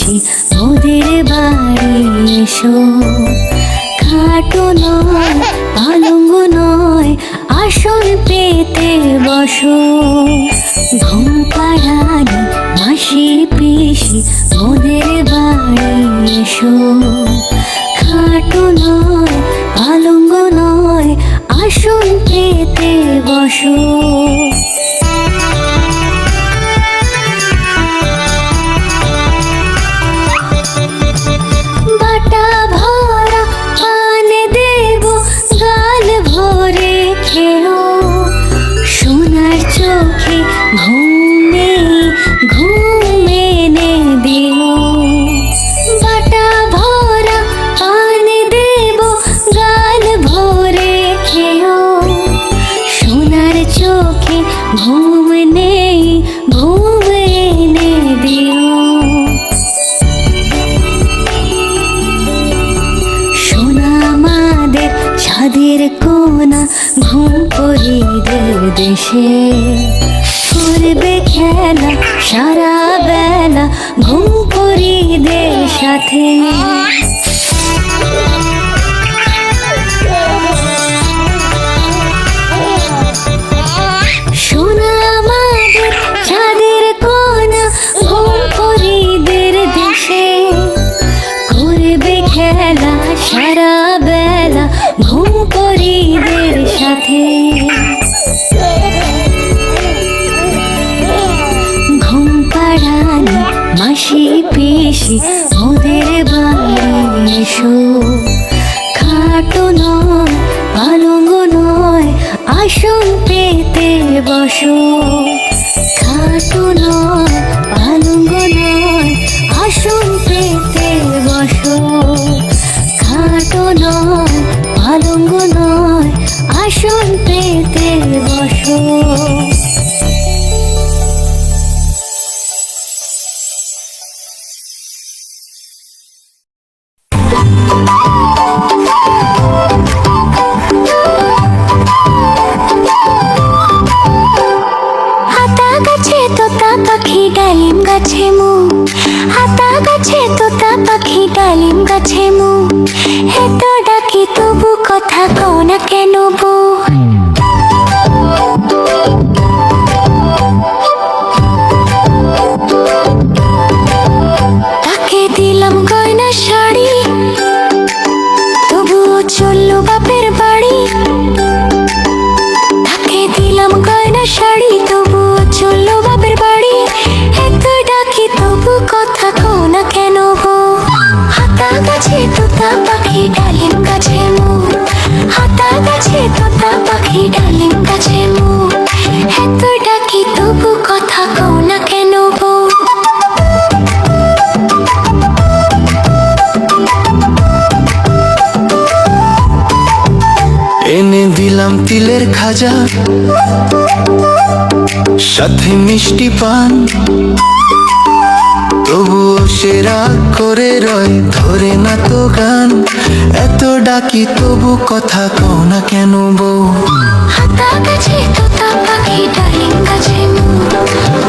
পিসি ওদের বাড়ি এসো। খাটো নয় পালঙ্গ নয় আসন পেতে বসো। ঘুম পাড়ানি মাসি পিসি ওদের বাড়ি এসো। খাটো নয় পালঙ্গ নয় আসন পেতে বসো। বাটা ভরা পান দেব গাল ভরে খেও। সোনার চোখে ঘুম নেই ঘুম এনে দিও। বাটা ভরা পান দেব গাল ভরে খেও। সোনার চোখে ঘুম নেই ঘুম এনে দিও। সোনা আমাদের ছাদের কোনা ঘুম পরিদের দেশে। করবে খেলা সারা বেলা ঘুম পরিদের সাথে। সোনা আমাদের ছাদের কোনা ঘুম পরিদের দেশে। করবে খেলা সারা বেলা ঘুম পরিদের সাথে। ঘুম পাড়ানি মাসি পিসি ওদের বাড়ি এসো। খাটো নয় পালঙ্গ নয় আসন পেতে বসো। খাটো নয় পালঙ্গ নয় আসন পেতে বসো। খাটো নয় পালঙ্গ নয় আসন পেতে বসো। হাতা গাছে তোতা পাখি ডালিম গাছে মু। হাতা গাছে তোতা পাখি ডালিম গাছে মু। এত ডাকি তবু কথা কও না কেন বউ। তাকে দিলাম গয়না শাড়ি তবুও চললো বাপের বাড়ি। তাকে দিলাম গয়না শাড়ি তবুও চললো বাপের বাড়ি। এত ডাকি তবু কথা কও না কেন বউ। হাতা গাছে তোতা পাখি ডালিম গাছে মু। হাতা গাছে তোতা পাখি ডালিম গাছে মু। এত ডাকি তবু কথা কও না কেন বউ। এনে দিলাম তিলের খাজা সাথে মিষ্টি পান। তবুও সে রাগ করে রয় ধরে না তো গান। এত ডাকি তবু কথা কও না কেন বউ। হাতা গাছে তোতা পাখি ডালিম গাছে মু।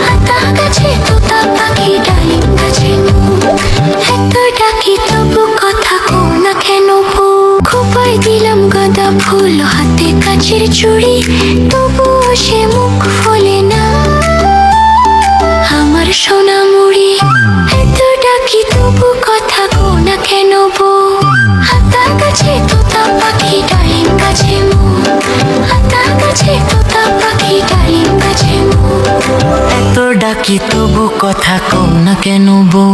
হাতা গাছে তোতা পাখি ডালিম গাছে মু। এত ডাকি তবু কথা কও না কেন বউ। খোপায় দিলাম গাঁদা ফুল হাতে কাচের চুড়ি তবুও সে মুখ ফোলে না আমার সোনা মুড়ি। এত ডাকি তবু কথা কও না কেন বউ। হাতা গাছে তোতা পাখি ডালিম গাছে মু। হাতা গাছে তোতা পাখি ডালিম গাছে মু। এত ডাকি তবু কথা কও না কেন বউ।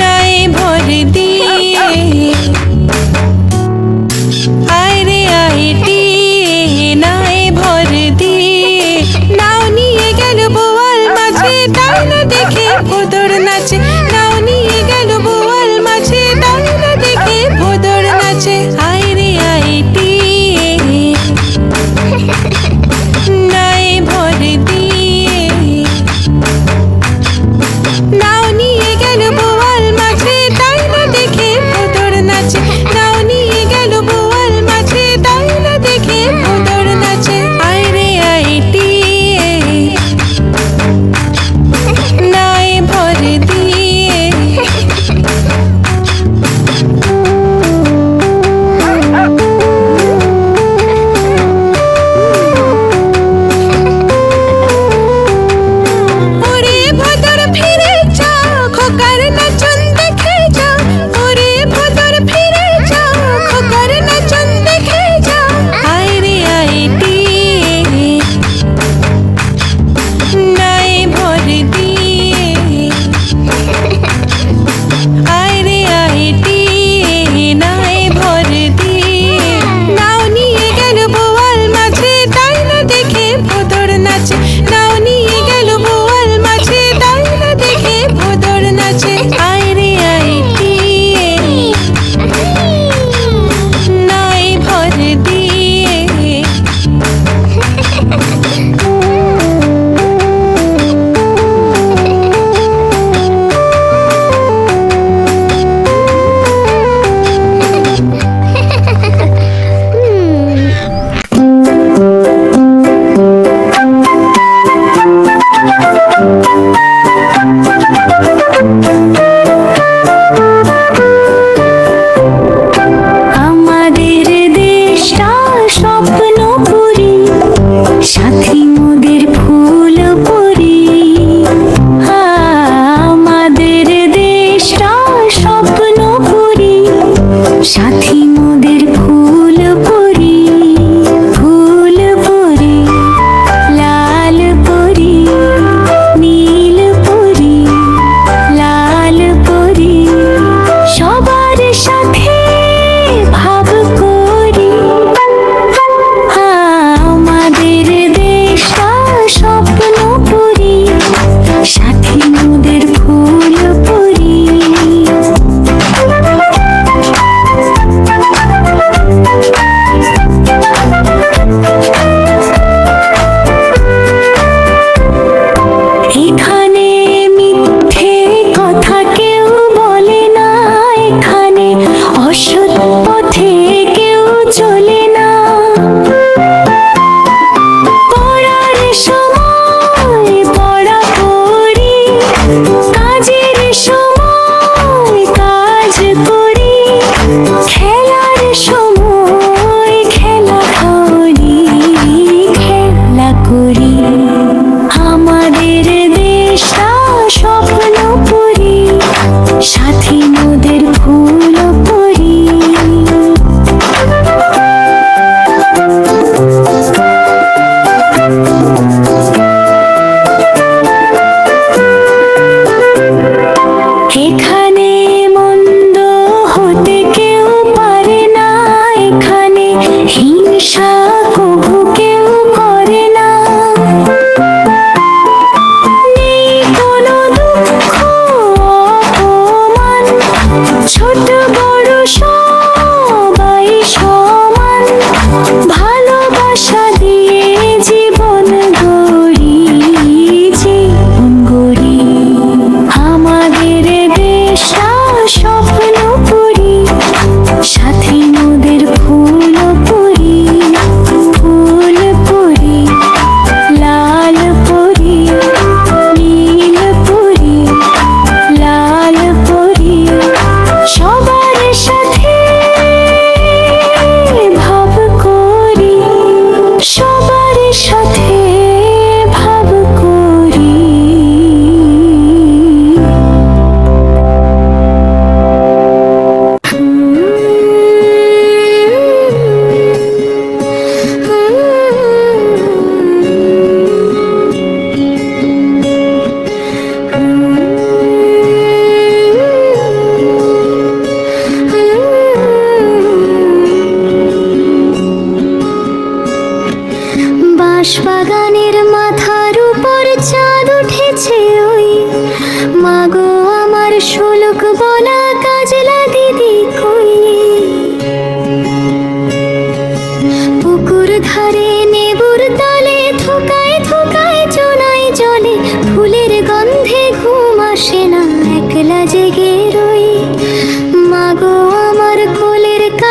নাই ভর দিয়ে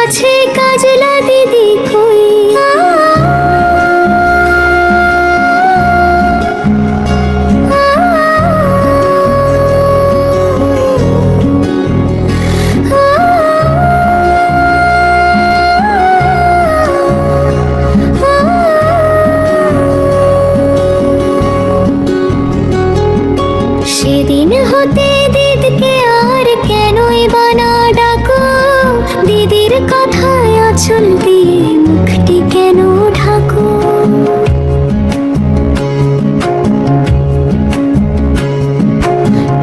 আছে কাজলা দিদি কই সেদিন হতে দিদিকে আর কেনই বানা ডাকো দিদির কথায় আঁচল দিয়ে মুখটি কেন ঢাকো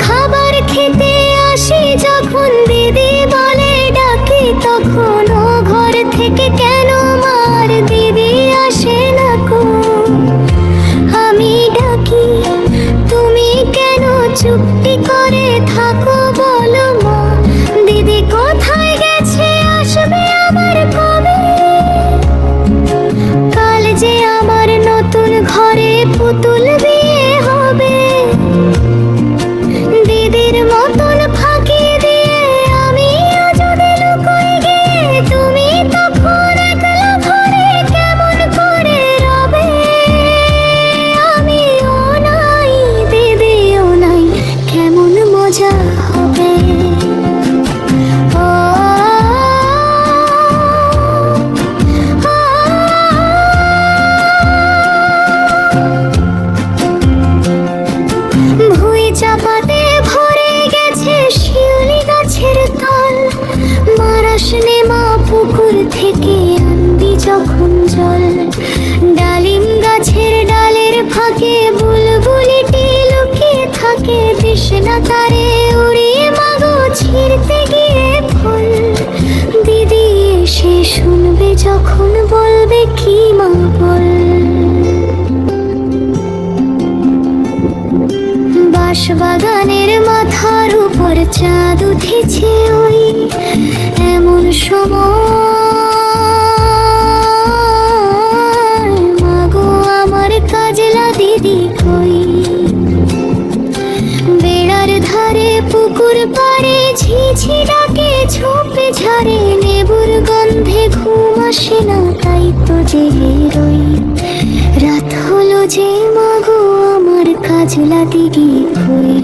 খাবার খেতে আসি যখন দিদি বলে ডাকি তখন ও ঘর থেকে কেন মার দিদি আসে না কো আমি ডাকি তুমি কেন চুপটি করে থাকো বলো মা দিদি কোথায় গেছে আসবে আবার কবে কাল যে আমার নতুন ঘরে পুতুল বিয়ে হবে দিদির মতন ফাঁকি দিয়ে আমি যদি লুকোই গিয়ে তুমি তখন একলা ঘরে কেমন করে রবে আমিও নাই দিদিও নাই কেমন মজা হবে ও, ভুঁই চাপাতে ভরে গেছে শিউলি গাছের তল মারাস নেমা পুকুর থেকে আনবি যখন জল ডালিম গাছের ডালের ফাঁকে বুলবুলিটি লুকিয়ে থাকে তৃষ্ণা তারে উড়িয়ে মাগো ছিঁড়তে গিয়ে ফল দিদি এসে শুনবে যখন বলবে কি মা বল বাঁশবাগানের মাথার উপর চাঁদ উঠেছে ওই এমন সময় মাগো আমার কাজলা দিদি কই বেড়ার ধারে পুকুর পাড়ে ঝিঝি ডাকে ঝোপে ঝাড়ে লেবুর গন্ধে ঘুম আসে না তাই তো জেগে রই রাত হলো যে মাগো আমার কাজলা দিদি কই